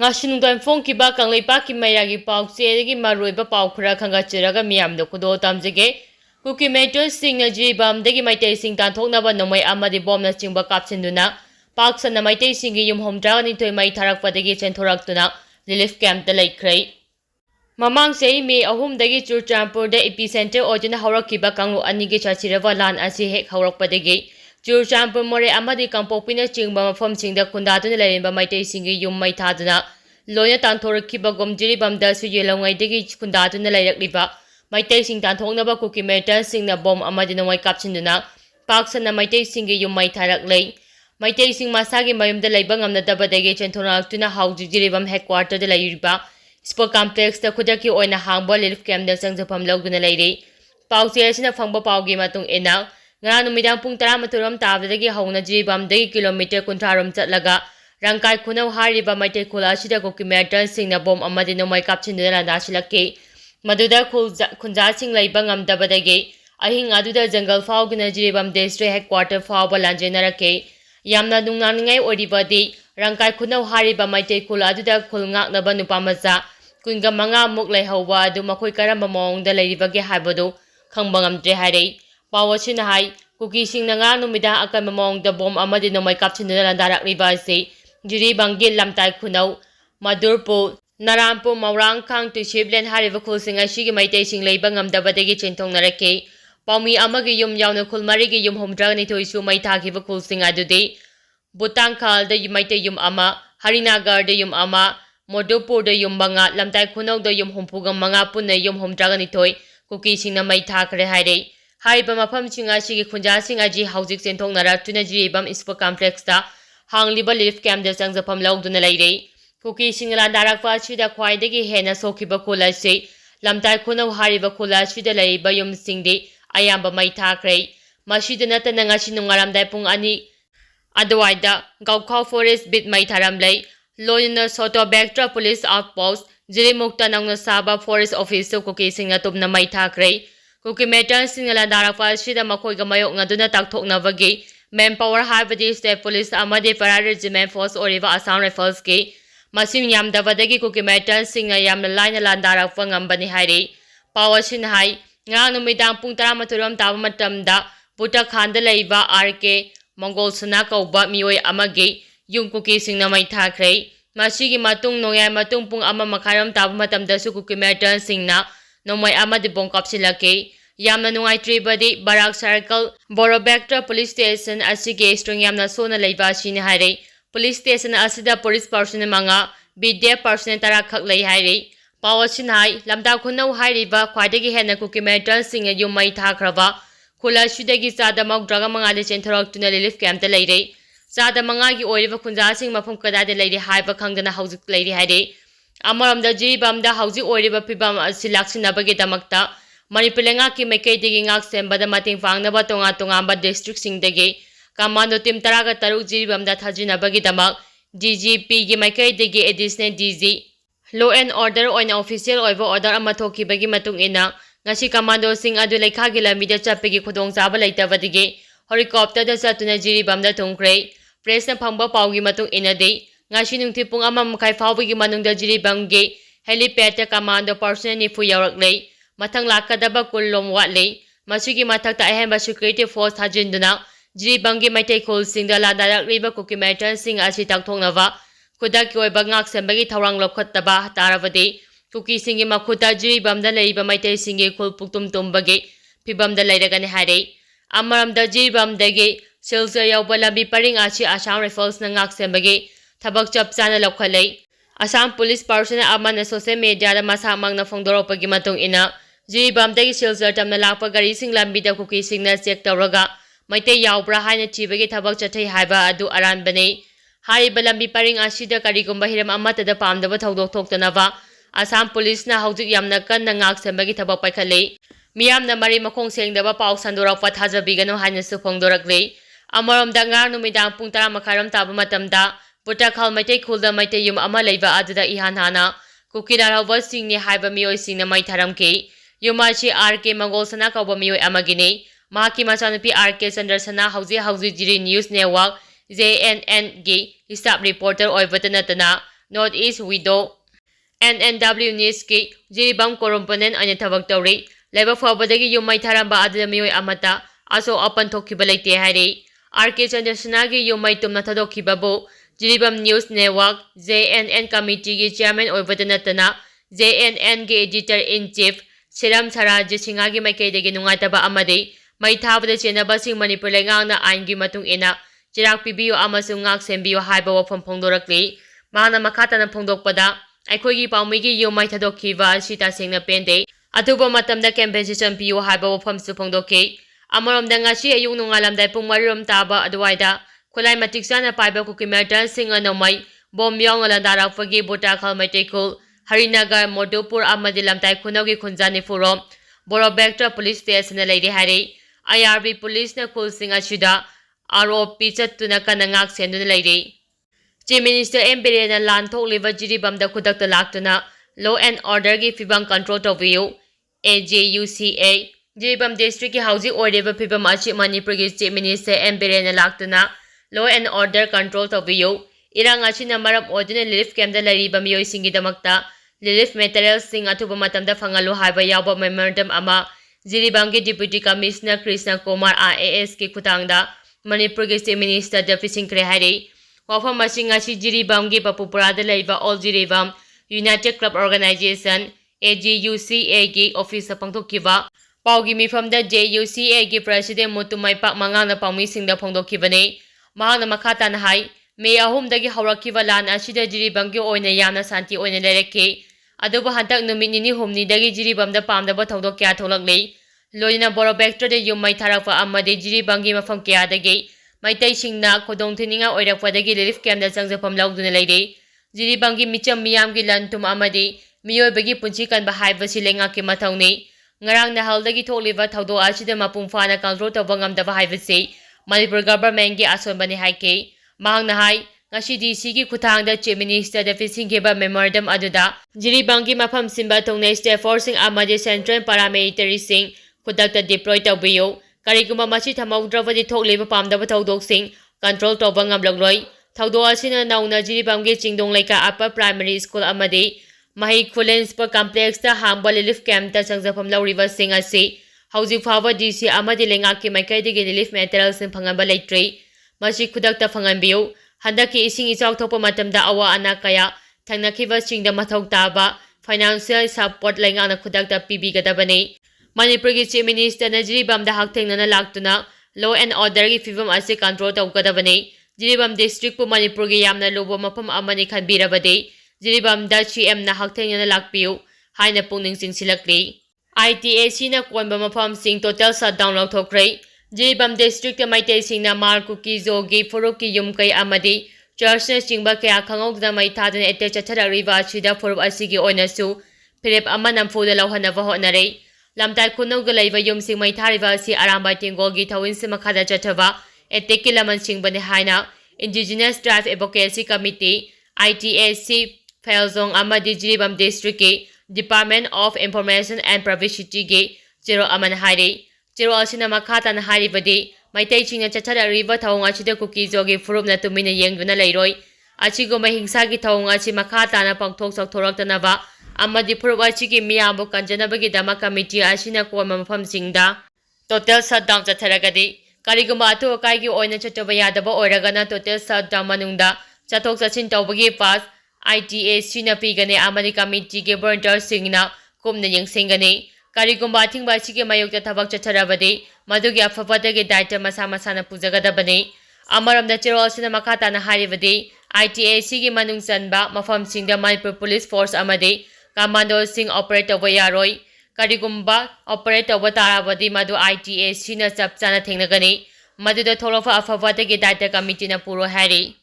Ngashinungdan phone kiba kanglaipa ki mairagi pauche gi maroiba paukhra khanga chiraga miyam do kudo tamjege Kuki meetei singna jiribam dagi meetei sing tanthoknaba nongmei amadi bomna chingba kapsinduna paksana meetei singi yum homdra ni thoi mai tharakpadagi chenthораktuna relief camp da laikhrei Mamang sei me ahum dagi Churchampur da epicenter odina haurakkiba kanglu anigi chachirava lan asi hek haurakpadagi Churchampur more amadi kampokpina chingba mafam chingda kundatuna leirimba meetei singi yum mai thaduna loina tanthorakkiba gom jiribam da su yelongai dagi kundatuna leirakliba meetei sing tanthoknaba Kuki militants singna bom amadi nongmei kapsinduna paksana meetei singi yum mai tharaklei meetei sing masagi mayumda leiba ngamnadabadagi chenthораktuna hauji jiribam headquarter da leiriba Sport complex da khudaki oina hangba relief camp da sangjapam logduna leiri pauche asina phangba paugi matung ena ngara numidang pung 12 tabdagi hauna jiribam dagi kilometer 30 chatlaga rangkai khunau hariba meitei khula sida Kuki militants singna bom amadi nongmei kapchinduna dasilaki maduda khunja sing leiba ngamdabadagi ahing aduda jungle faugna jiribam district headquarter fauba lanjenarake yamna nungnaningai oribadi rangkai khunau hariba meitei khula aduda khulngaknaba nupamaja kunga manga muk leihauba adu makhoi karamba mawngda leiribage haibadu khangba ngamdre hairei pawachina hai Kuki singna nga numida akan mawngda bom amadi nongmei kapchinduna landarakliba ase jiribanggi lamtai khunau madurpur Narampu Maurang Kang to Shiblen Hariva Kulsing Ashigi Meitei Sing Leiba Ngamdabadagi Chentongnarake Paumi Amagi Yum Yauna Kulmarigi Yum Homdragani to Isu Maitakiva Kulsing Adude Butangkal the Meitei Yum Ama Harinagar the Yum Ama Modupur the Yum Banga Lamtai Kuno the Yum Humpugam Manga Pune Yum Homdragani Toy Kuki Sing Maitakre Hare Hariba Mapam Chingashigi Kunja Sing Aji Housing Chentongnara Tuna Jiribam Ispo Complex da Hang Liba Lift Camp the Sangzapam Logduna Lady Kuki singla darakwa chida khwaidagi hena sokiba khula se lamtai khunau hariba khula chida leiba yum singdi ayamba mai thakrei masida natana ngasi nungaramdai pung ani adwaida gaukhaw forest bit mai tharamlei loina soto backdrop police outpost jirimukta nangna saba forest officer Kuki singna tupna mai thakrei Kuki militants singla darakwa chida makhoiga mayok ngaduna takthoknabagi manpower habadi state police amadi para regiment force oriva Assam Rifles ke Masim Yamdavadagi Kuki militants singna yamna laina landarakwa ngambani hairi pawachin hai ngang numidang pung 13 taba matamda Butakhanda leiba RK Mongol Suna kauba mioi amagi yung Kuki singna mai thakrei masigi matung noyai matung pung ama makharam taba matamda su Kuki militants singna nomai amadi bong kapsilake yamna nungai tribadi Barak Circle Borobektra police station asige string yamna sona leiba sini hairi Police station asida police personnel manga BDF personnel tara khak lei hairi pawachin hai lamda khunau hairiba khwaidagi hena Kuki militants singa yumai thakraba khula shudagi sada mak draga manga le chenthoroktuna relief camp ta leire sada manga gi oiriba khunja sing mafum kada de leire haiba khangdana hauzik leire hairi amaramda jiribam da hauzik oiriba pibam asilakshinabagi damakta manipulenga ki mekai digi ngak sembada mating pangnaba tonga ba district singdagi Commando team taraga taruk jiribam da thajinabagi damak DGP gi maikai degi additional DG law and order oina official oiva order ama thokibagi matung ina ngasi commando sing adu lekha gi lamida chapegi khudong chaba leitabadigi helicopter da chatuna jiribam da thongkrei press na phangba paugi matung ina de ngasi nungthi pung ama makai fawbigi manungda jiribam gi helipad ta commando personnel ni fu yawraklei mathang lakadaba kullom watlei masigi mathakta ahemba security force thajinduna Jiribangi meitei khol singda ladarak riba Kuki militants sing asi takthoknaba khudaki oiba ngak sembagi thawrang lokhattaba tarabadi Kuki singi makhuta jiribamda leiba meitei singi khol puktum tumbagi phibamda leiragani haire amaramda jiribamdagi silsa yawba lambi paring asi Assam Rifles na ngak sembagi thabak chapchana lokhalei Assam police personnel amana social media da masa mangna phongdoropagi matung ina jiribamdagi silsa tamna lakpa gari sing lambi da Kuki singna check tawraga Meitei yaubra haina chibagi thabak chathai haiba adu aranbane hariba lambi paring asida karigumba hiram amatada pamdaba thodok thoktanaba Assam police na haujuk yamna kanna ngak sembagi thabak paikhalei miyamna mari makhong sengdaba pauk sandorakpa thajabigano haina su phongdoraklei amaramda ngar numidang pung 10 makaram taba matamda Butakhal meitei khulda meitei yum ama leiba aduda ihan hana Kuki darhawa singni haiba mioi singna mai tharamke yumachi RK Mongol Sana kauba mioi amagine Mahaki Masanupi RK Sandarsana Hauzi Jiri News Network JNN gi hisab reporter oibatanatana North East Widow NNW Newski jiribam correspondent ane thabak tawri leba fabadagi yumai tharamba adla miyoi amata aso apan thokhiba leite hari RK Chandrasenagi yumai tumna thadokhiba bo jiribam News Network JNN Committee gi chairman oibadana tana JNN gi editor in chief Siram Saraj Singagi maikaidagi nungaitaba amadi mai thabada chenaba sing Manipur lengangna ain gi matung ina chirak pibiyo amasung ngak sembiyo haiba wafam phongdorakli mahana makhatana phongdokpada ꯑꯩꯈꯣꯏꯒꯤ ꯄꯥꯎꯃꯤꯒꯤ ꯌꯨꯝꯃꯩ ꯊꯥꯗꯣꯛꯈꯤꯕ ꯑꯁꯤ ꯇꯁꯦꯡꯅ ꯄꯦꯟꯗꯦ ꯑꯊꯨꯕ ꯃꯇꯝꯗ compensation ꯄꯤꯌꯨ ꯍꯥꯏꯕ ꯋꯥꯐꯝꯁꯨ ꯐꯣꯡꯗꯣꯛꯈꯤ ꯑꯃꯔꯣꯝꯗ ꯉꯁꯤ ꯑꯌꯨꯛ ꯅꯣꯡꯉꯥꯜꯂꯝꯗꯥꯏ ꯄꯨꯡ 4 ꯇꯥꯕ ꯑꯗꯨꯋꯥꯏꯗ ꯈꯨꯠꯂꯥꯏ ꯃꯇꯤꯛ ꯆꯥꯅ ꯄꯥꯏꯕ ꯀꯨꯀꯤ ꯃꯤꯂꯤꯇꯦꯟꯠꯁꯤꯡꯅ ꯅꯣꯡꯃꯩ ꯕꯣꯝ ꯌꯥꯎꯅ ꯂꯥꯟꯗꯥꯔꯛꯄꯒꯤ ꯕꯨꯇꯥꯈꯜ ꯃꯩꯇꯩꯈꯨꯜ ꯍꯔꯤꯅꯒꯔ ꯃꯣꯗꯨꯄꯨꯔ ꯑꯃꯗꯤ ꯂꯝꯇꯥꯏ ꯈꯨꯅꯧꯒꯤ ꯈꯨꯟꯖꯥ ꯅꯤꯐꯨꯔꯣꯝ ꯕꯣꯔꯣꯕꯦꯛꯇ ꯄꯨꯂꯤꯁ ꯁ꯭ꯇꯦꯁꯟꯗ ꯂꯩꯔꯦ ꯍꯥꯏꯔꯤ IRB ꯄꯨꯂꯤꯁꯅ ꯈꯨꯜꯁꯤꯡ ꯑꯁꯤꯗ ROP ꯆꯠꯇꯨꯅ ꯀꯟꯅ ꯉꯥꯛ ꯁꯦꯟꯗꯨꯅ ꯂꯩꯔꯤ Chief Minister M. Birena Lan Thokliba jiribamda khudakta laktuna Law and Order gi fibam control tobiyu AJUCA jiribam district ki hauji oireba fibam achi Manipur gi Chief Minister M. Birena laktuna Law and Order control tobiyu irang achi na maram odina relief camp da lariba miyoi singi damakta relief materials sing athuba matamda fangalu haiba yawba memorandum ama jiribam gi Deputy Commissioner Krishna Kumar IAS ki khutangda Manipur gi Chief Minister da pisingkre hari Wafam masing ngasi jiribam gi papupurada laiba All Jiribam United Club Organization AJUCA gi office pangthokkiba paugi mifamda JUCA gi president Mutumai Pak mangana paumi singda phongdokkibani mahana makhatan hai me ahum dagi haurakkiba lan asida jiribam gi oina yamna santi oina lerekki aduba hantak numit nini humni dagi jiribam da pamdaba thodok kya tholakle loina borobector de yumai tharakpa amade jiribam gi mafam kya dagi Meetei singna kodong thininga oirakpadagi relief camp da changjapam lauduna leire jiribam gi micham miyam gi lantum amadi miyoibagi punchi kanba haibasi lengaki mathauni ngarang nahaldagi thokliba thaudo asida mapung fana control tawba ngamdaba haibasi Manipur government gi asonbani haike mahang nahai ngasi DC gi khuthangda Chief Minister da fisingeba memorandum aduda jiribam gi mafam simba thongnai state forcing amadi central paramilitary sing khudakta deploy tawbiyo Kariguma machi thamaudrabadi thokliba pamdaba thaudoksing control tawba ngamlagloi thaudo asina nauna jiribam gi chingdong laika upper primary school amadi mahi khulen sport complex ta hangba relief camp ta changjapam lauriba sing asi hauji fawa DC amadi lengaki maikaidigi relief materials sing phangamba leitre machi khudakta phangambiu handaki ising ichau thopa matamda awa ana kaya thangnakhiba chingda mathau taba financial support lengana khudakta pibigadabani Manipur gi Chief Minister na jiribam da haktengnana laktuna Law and Order gi fibam ase control tawgadabani jiribam district pu Manipur gi yamna lubo mafam amani khanbirabadi jiribam da CM na haktengnana lakpiu haina pungning singsilakli ITAC na konba mafam sing total shutdown lauthokre jiribam district ta Meetei singna mar Kuki zogi furuki yumkai amadi church na chingba kaya khangokda mai thadana ete chathara riva chida furup asigi oinasu phirep ama namfuda lauhanaba honare Lamtai Kunauga Laiva Yumsing Mai Thariva si Aramba Tingogi Tawinsi Makada Chatava Eteki Laman Singbani Haina Indigenous Tribe Advocacy Committee ITAC Felzong Amadi Jiribam District Department of Information and Privacy Gi Jiro Aman Hari Jiro Asina Makatan Hari Badi Meitei Chingna Chachara Riva Tawang Achida Kuki Zogi Furup na Tumina Yengduna Lairoi Achigo Mahingsagi Tawang Achi Makatana Pangtok Saktorak Tanava Amadi Purwachi ki miyambu kanjanabagi dama committee asina koma mafamsingda total shutdown chatharagadi kariguma atu akai gi oina chataba yadaba oiragana total shutdown manungda chathok chachin tawbagi pass ITAC na pigane amadi committee ge volunteer singna kumna yengsingani kariguma thingba chi ge mayokta thabak chatharabadi madugi afabadagi daita masa masana pujagadabani amaramda chero sina makhatana haribadi ITAC gi manung chanba mafamsingda Manipur Police Force amadi Commando sing operate over yaroi karigumba operate over tarabadi madu ITAC na chapchana thengnagani maduda tholofa afawatagi data committee na puro hari